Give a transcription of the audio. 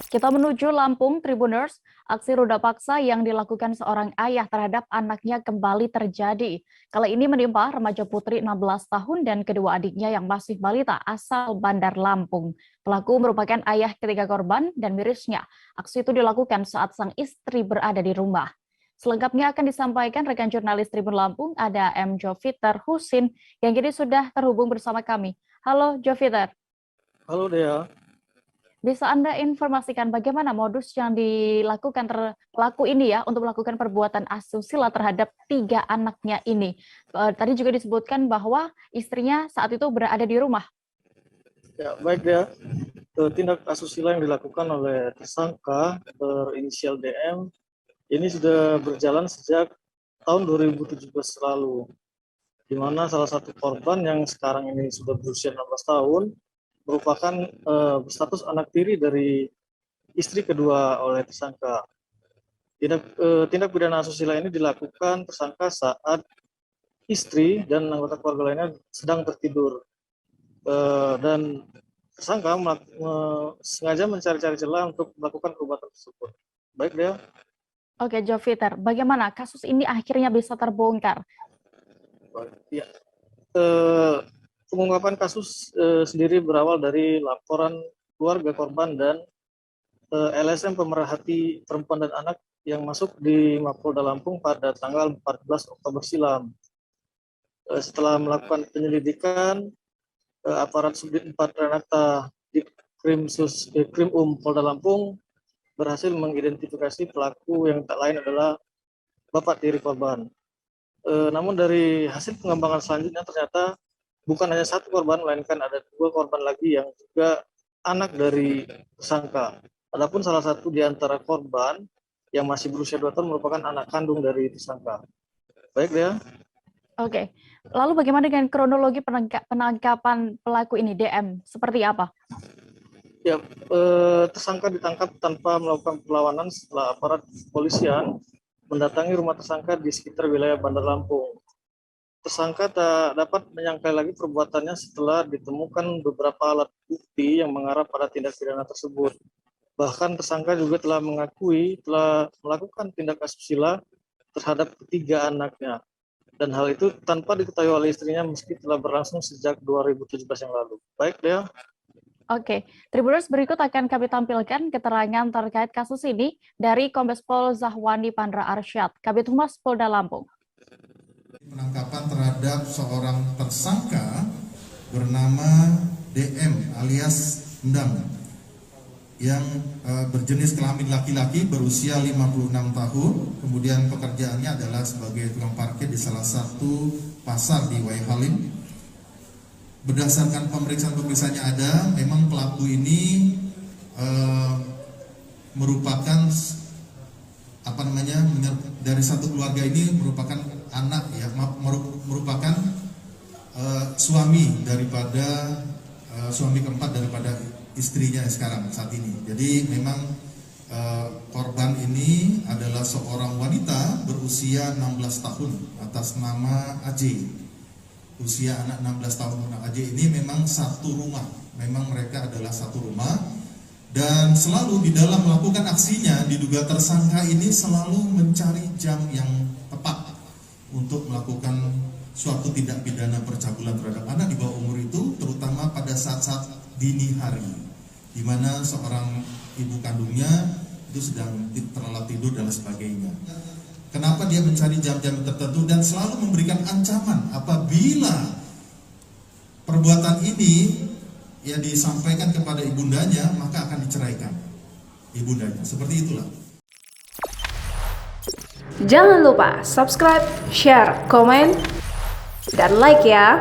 Kita menuju Lampung, Tribuners. Aksi ruda paksa yang dilakukan seorang ayah terhadap anaknya kembali terjadi. Kali ini menimpa remaja putri 16 tahun dan kedua adiknya yang masih balita asal Bandar Lampung. Pelaku merupakan ayah ketiga korban dan mirisnya. Aksi itu dilakukan saat sang istri berada di rumah. Selengkapnya akan disampaikan rekan jurnalis Tribun Lampung, ada M. Joviter Husin, yang kini sudah terhubung bersama kami. Halo Joviter. Halo Dea. Bisa Anda informasikan bagaimana modus yang dilakukan pelaku ini ya untuk melakukan perbuatan asusila terhadap 3 anaknya ini? Tadi juga disebutkan bahwa istrinya saat itu berada di rumah. Ya, baik Dea. Tindak asusila yang dilakukan oleh tersangka berinisial DM ini sudah berjalan sejak tahun 2017 lalu, di mana salah satu korban yang sekarang ini sudah berusia 16 tahun merupakan status anak tiri dari istri kedua oleh tersangka. Tindak pidana asusila ini dilakukan tersangka saat istri dan anggota keluarga lainnya sedang tertidur, dan tersangka sengaja mencari-cari celah untuk melakukan perbuatan tersebut. Baik dia. Oke, Joviter, bagaimana kasus ini akhirnya bisa terbongkar? Ya, pengungkapan kasus sendiri berawal dari laporan keluarga korban dan LSM pemerhati perempuan dan anak yang masuk di Mapolda Lampung pada tanggal 14 Oktober silam. Setelah melakukan penyelidikan, aparat Subdit 4 Renata di Krim Polda Lampung berhasil mengidentifikasi pelaku yang tak lain adalah bapak tiri korban. Namun dari hasil pengembangan selanjutnya ternyata bukan hanya satu korban, melainkan ada 2 korban lagi yang juga anak dari tersangka. Adapun salah satu di antara korban yang masih berusia 2 tahun merupakan anak kandung dari tersangka. Baik ya. Oke, lalu bagaimana dengan kronologi penangkapan pelaku ini, DM? Seperti apa? Ya, tersangka ditangkap tanpa melakukan perlawanan setelah aparat kepolisian mendatangi rumah tersangka di sekitar wilayah Bandar Lampung. Tersangka tak dapat menyangkal lagi perbuatannya setelah ditemukan beberapa alat bukti yang mengarah pada tindak pidana tersebut. Bahkan tersangka juga telah mengakui telah melakukan tindak asusila terhadap ketiga anaknya. Dan hal itu tanpa diketahui oleh istrinya meski telah berlangsung sejak 2017 yang lalu. Baik, Dea. Oke, Tribuners, berikut akan kami tampilkan keterangan terkait kasus ini dari Kombes Pol Zahwani Pandra Arsyad, Kabid Humas Polda Lampung. Penangkapan terhadap seorang tersangka bernama DM alias Endang yang berjenis kelamin laki-laki, berusia 56 tahun, kemudian pekerjaannya adalah sebagai tukang parkir di salah satu pasar di Waihalim. Berdasarkan pemeriksaan yang ada, memang pelaku ini merupakan dari satu keluarga ini merupakan anak ya, merupakan suami daripada suami keempat daripada istrinya sekarang saat ini. Jadi memang korban ini adalah seorang wanita berusia 16 tahun atas nama AJ. Usia anak 16 tahun anak AJ ini memang satu rumah. Memang mereka adalah satu rumah. Dan selalu di dalam melakukan aksinya, diduga tersangka ini selalu mencari jam yang tepat untuk melakukan suatu tindak pidana percabulan terhadap anak di bawah umur itu, terutama pada saat-saat dini hari, di mana seorang ibu kandungnya itu sedang terlelap tidur dan sebagainya. Kenapa dia mencari jam-jam tertentu dan selalu memberikan ancaman apabila perbuatan ini ya disampaikan kepada ibundanya, maka akan diceraikan ibundanya. Seperti itulah. Jangan lupa subscribe, share, komen, dan like ya.